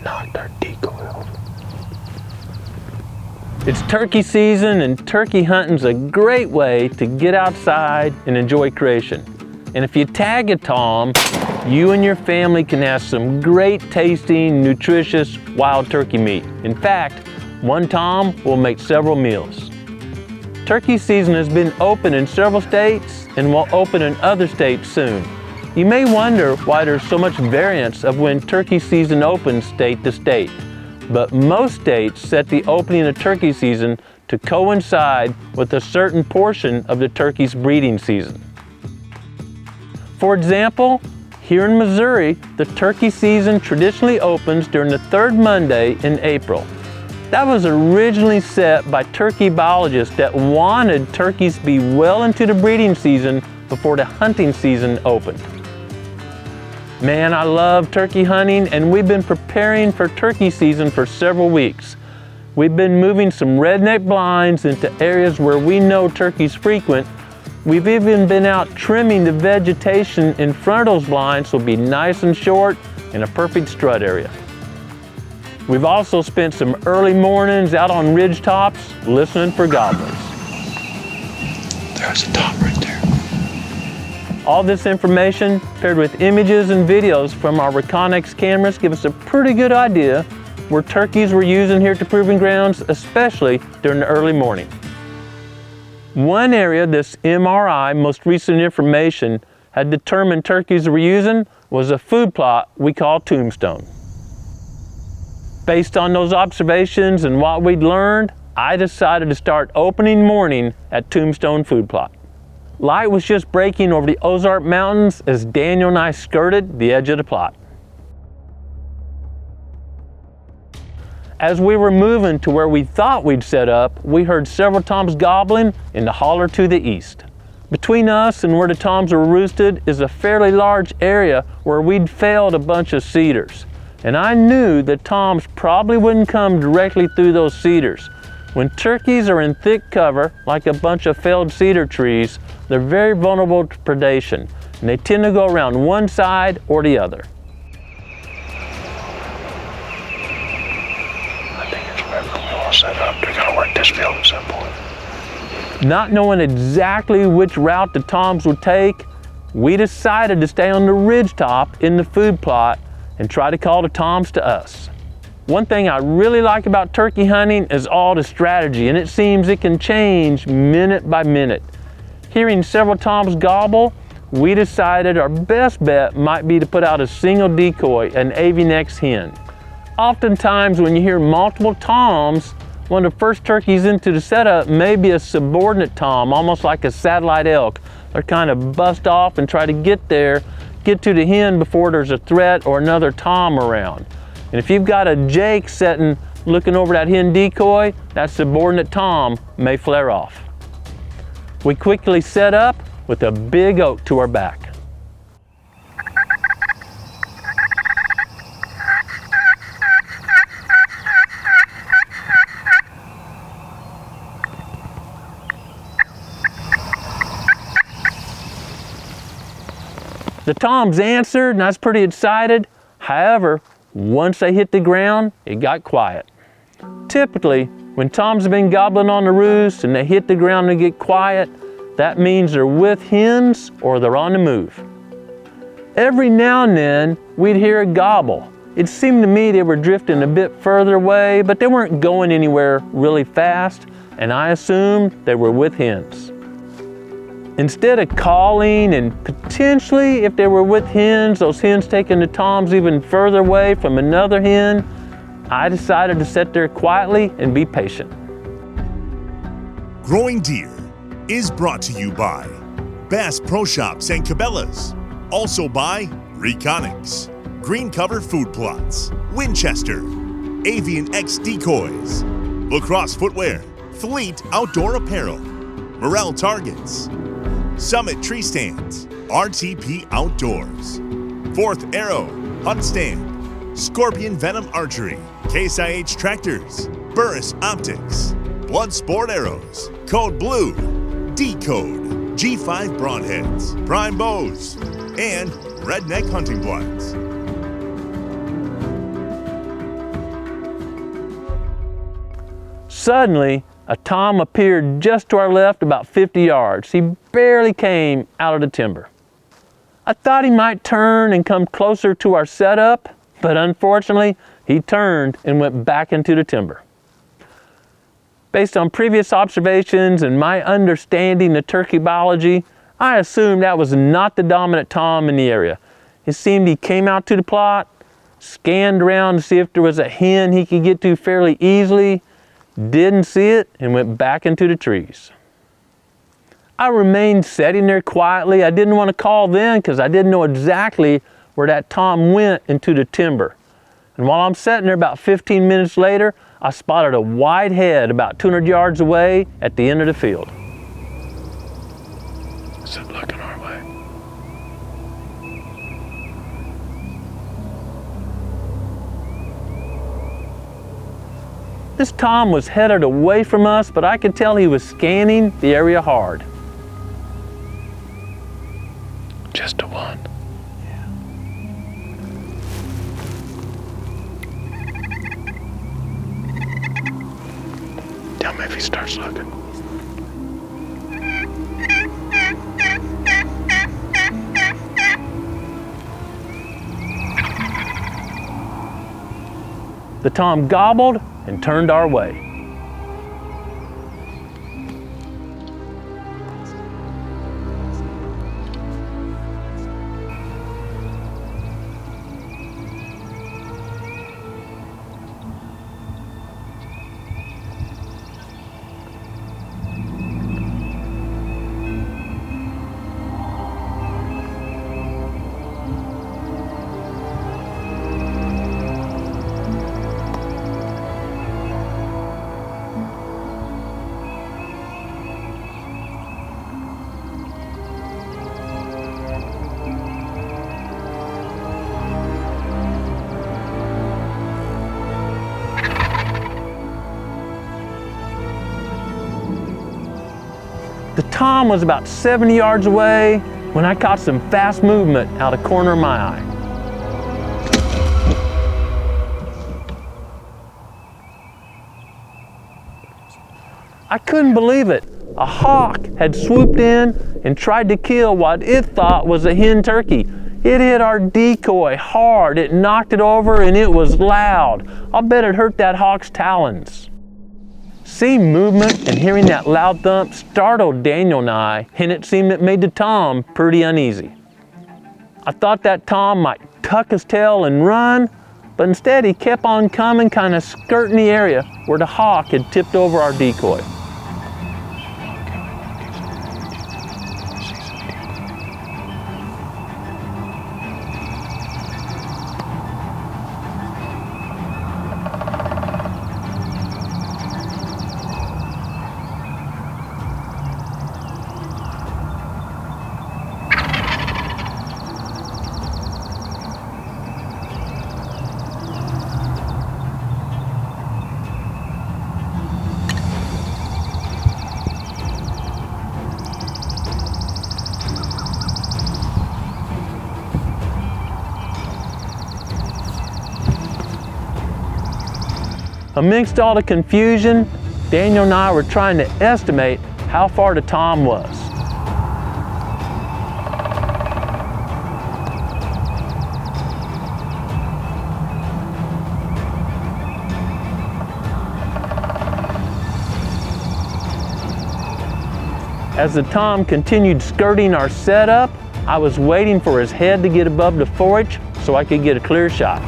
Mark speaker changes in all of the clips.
Speaker 1: Knocked our decoy off. It's turkey season, and turkey hunting's a great way to get outside and enjoy creation. And if you tag a tom, you and your family can have some great tasting, nutritious wild turkey meat. In fact, one tom will make several meals. Turkey season has been open in several states and will open in other states soon. You may wonder why there's so much variance of when turkey season opens state to state, but most states set the opening of turkey season to coincide with a certain portion of the turkey's breeding season. For example, here in Missouri, the turkey season traditionally opens during the third Monday in April. That was originally set by turkey biologists that wanted turkeys to be well into the breeding season before the hunting season opened. Man, I love turkey hunting, and we've been preparing for turkey season for several weeks. We've been moving some redneck blinds into areas where we know turkeys frequent. We've even been out trimming the vegetation in front of those blinds so it'll be nice and short in a perfect strut area. We've also spent some early mornings out on ridge tops listening for gobblers.
Speaker 2: There's a tom right there.
Speaker 1: All this information paired with images and videos from our Reconnex cameras give us a pretty good idea where turkeys were using here at the Proving Grounds, especially during the early morning. One area this MRI, most recent information, had determined turkeys were using was a food plot we call Tombstone. Based on those observations and what we'd learned, I decided to start opening morning at Tombstone Food Plot. Light was just breaking over the Ozark Mountains as Daniel and I skirted the edge of the plot. As we were moving to where we thought we'd set up, we heard several toms gobbling in the holler to the east. Between us and where the toms were roosted is a fairly large area where we'd felled a bunch of cedars. And I knew that toms probably wouldn't come directly through those cedars. When turkeys are in thick cover, like a bunch of felled cedar trees, they're very vulnerable to predation, and they tend to go around one side or the other.
Speaker 2: I think it's right when we all set up. They're gonna work this field at some point.
Speaker 1: Not knowing exactly which route the toms would take, we decided to stay on the ridgetop in the food plot and try to call the toms to us. One thing I really like about turkey hunting is all the strategy, and it seems it can change minute by minute. Hearing several toms gobble, we decided our best bet might be to put out a single decoy, an AVNX hen. Oftentimes when you hear multiple toms, one of the first turkeys into the setup may be a subordinate tom, almost like a satellite elk. They're kind of bust off and try to get to the hen before there's a threat or another tom around. And if you've got a Jake sitting looking over that hen decoy, that subordinate tom may flare off. We quickly set up with a big oak to our back. The toms answered, and I was pretty excited. However, once they hit the ground, it got quiet. Typically, when toms have been gobbling on the roost and they hit the ground and get quiet, that means they're with hens or they're on the move. Every now and then, we'd hear a gobble. It seemed to me they were drifting a bit further away, but they weren't going anywhere really fast, and I assumed they were with hens. Instead of calling and potentially, if they were with hens, those hens taking the toms even further away from another hen, I decided to sit there quietly and be patient.
Speaker 3: Growing Deer is brought to you by Bass Pro Shops and Cabela's. Also by Reconnex, Green Cover Food Plots, Winchester, AVNX Decoys, Lacrosse Footwear, Fleet Outdoor Apparel, Morel Targets, Summit Tree Stands, RTP Outdoors, Fourth Arrow Hunt Stand, Scorpion Venom Archery, Case IH Tractors, Burris Optics, Blood Sport Arrows, Code Blue, D-Code, G5 Broadheads, Prime Bows, and Redneck Hunting Blinds.
Speaker 1: Suddenly, a tom appeared just to our left about 50 yards. He barely came out of the timber. I thought he might turn and come closer to our setup, but unfortunately, he turned and went back into the timber. Based on previous observations and my understanding of turkey biology, I assumed that was not the dominant tom in the area. It seemed he came out to the plot, scanned around to see if there was a hen he could get to fairly easily, didn't see it, and went back into the trees. I remained sitting there quietly. I didn't want to call then because I didn't know exactly where that tom went into the timber. And while I'm sitting there about 15 minutes later, I spotted a white head about 200 yards away at the end of the field.
Speaker 2: Is it looking our way?
Speaker 1: This tom was headed away from us, but I could tell he was scanning the area hard.
Speaker 2: Just a one. Tell me if he starts looking.
Speaker 1: The tom gobbled and turned our way. The tom was about 70 yards away when I caught some fast movement out of the corner of my eye. I couldn't believe it. A hawk had swooped in and tried to kill what it thought was a hen turkey. It hit our decoy hard, it knocked it over, and it was loud. I'll bet it hurt that hawk's talons. Seeing movement and hearing that loud thump startled Daniel and I, and it seemed it made the tom pretty uneasy. I thought that tom might tuck his tail and run, but instead he kept on coming, kind of skirting the area where the hawk had tipped over our decoy. Amidst all the confusion, Daniel and I were trying to estimate how far the tom was. As the tom continued skirting our setup, I was waiting for his head to get above the forage so I could get a clear shot.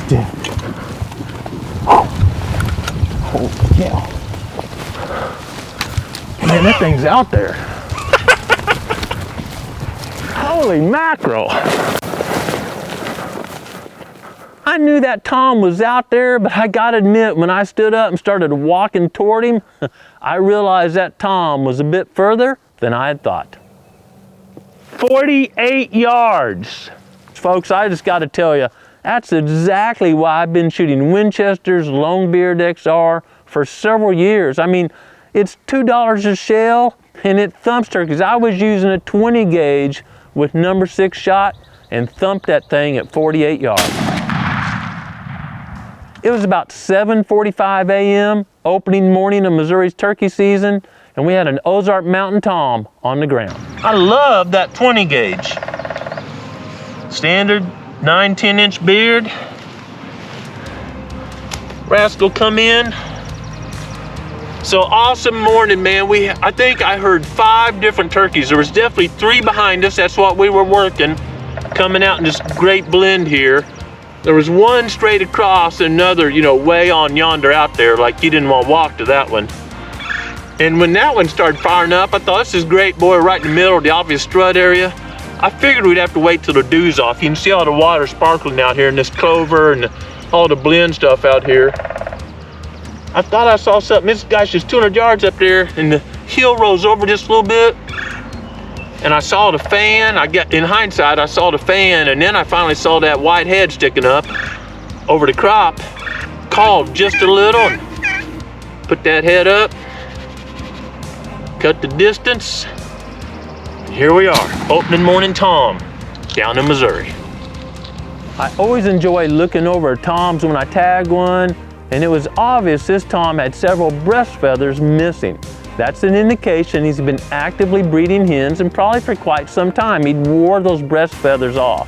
Speaker 4: Dead. Oh, yeah. Man,
Speaker 1: Man, that thing's out there. Holy mackerel. I knew that Tom was out there, but I gotta admit, when I stood up and started walking toward him, I realized that Tom was a bit further than I had thought. 48 yards. Folks, I just gotta tell you, that's exactly why I've been shooting Winchesters, Longbeard XR for several years. I mean, it's $2 a shell and it thumps turkeys. I was using a 20 gauge with number 6 shot and thumped that thing at 48 yards. It was about 7:45 a.m., opening morning of Missouri's turkey season, and we had an Ozark Mountain Tom on the ground. I love that 20 gauge. Standard 9-10 inch beard. Rascal come in. So awesome morning, man. I think I heard 5 different turkeys. There was definitely 3 behind us. That's what we were working, coming out in this great blend here. There was one straight across, another, way on yonder out there, like you didn't want to walk to that one. And when that one started firing up, I thought, this is great, boy, right in the middle of the obvious strut area. I figured we'd have to wait till the dew's off. You can see all the water sparkling out here in this clover and all the blend stuff out here. I thought I saw something. This guy's just 200 yards up there, and the hill rose over just a little bit. And I saw the fan. In hindsight, I saw the fan, and then I finally saw that white head sticking up over the crop. Called just a little and put that head up, cut the distance, and here we are, opening morning Tom down in Missouri. I always enjoy looking over toms when I tag one, and it was obvious this Tom had several breast feathers missing. That's an indication he's been actively breeding hens, and probably for quite some time. He'd wore those breast feathers off.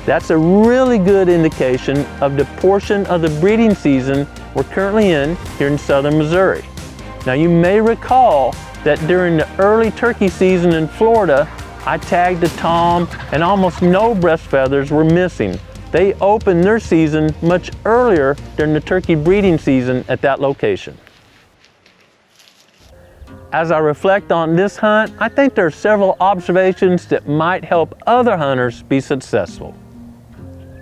Speaker 1: That's a really good indication of the portion of the breeding season we're currently in here in southern Missouri. Now, you may recall that during the early turkey season in Florida, I tagged a Tom and almost no breast feathers were missing. They opened their season much earlier during the turkey breeding season at that location. As I reflect on this hunt, I think there are several observations that might help other hunters be successful.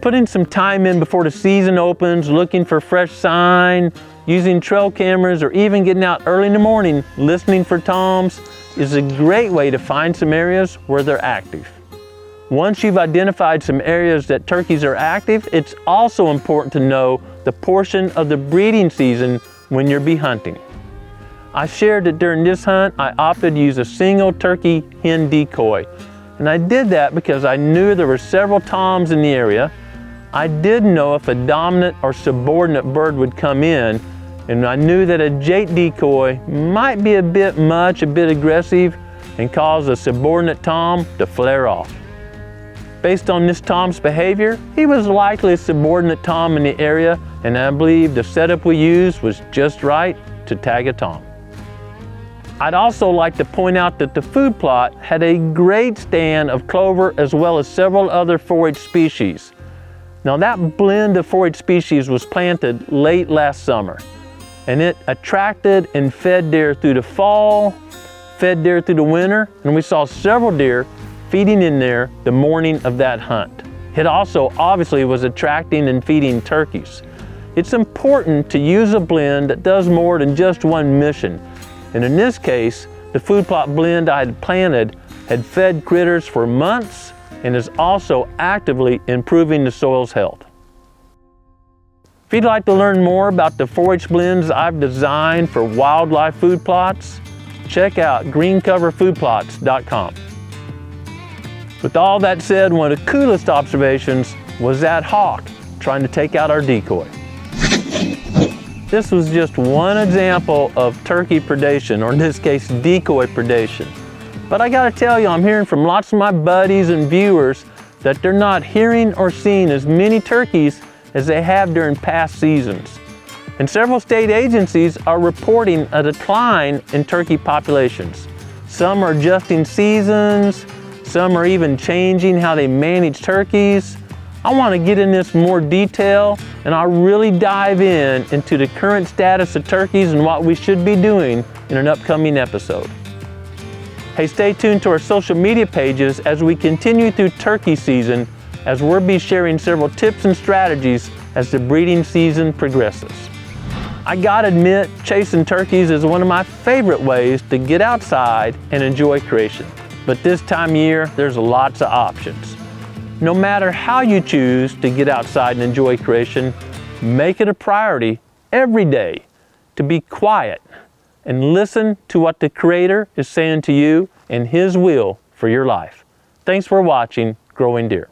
Speaker 1: Putting some time in before the season opens, looking for fresh sign, using trail cameras, or even getting out early in the morning listening for toms is a great way to find some areas where they're active. Once you've identified some areas that turkeys are active, it's also important to know the portion of the breeding season when you're bee hunting. I shared that during this hunt, I opted to use a single turkey hen decoy. And I did that because I knew there were several toms in the area. I didn't know if a dominant or subordinate bird would come in, and I knew that a jate decoy might be a bit much, a bit aggressive, and cause a subordinate tom to flare off. Based on this tom's behavior, he was likely a subordinate tom in the area, and I believe the setup we used was just right to tag a tom. I'd also like to point out that the food plot had a great stand of clover as well as several other forage species. Now, that blend of forage species was planted late last summer, and it attracted and fed deer through the fall, fed deer through the winter, and we saw several deer feeding in there the morning of that hunt. It also obviously was attracting and feeding turkeys. It's important to use a blend that does more than just one mission. And in this case, the food plot blend I had planted had fed critters for months and is also actively improving the soil's health. If you'd like to learn more about the forage blends I've designed for wildlife food plots, check out greencoverfoodplots.com. With all that said, one of the coolest observations was that hawk trying to take out our decoy. This was just one example of turkey predation, or in this case, decoy predation. But I gotta tell you, I'm hearing from lots of my buddies and viewers that they're not hearing or seeing as many turkeys as they have during past seasons. And several state agencies are reporting a decline in turkey populations. Some are adjusting seasons, some are even changing how they manage turkeys. I want to get in this more detail, and I'll really dive into the current status of turkeys and what we should be doing in an upcoming episode. Hey, stay tuned to our social media pages as we continue through turkey season, as we'll be sharing several tips and strategies as the breeding season progresses. I gotta admit, chasing turkeys is one of my favorite ways to get outside and enjoy creation. But this time of year, there's lots of options. No matter how you choose to get outside and enjoy creation, make it a priority every day to be quiet and listen to what the Creator is saying to you and His will for your life. Thanks for watching Growing Deer.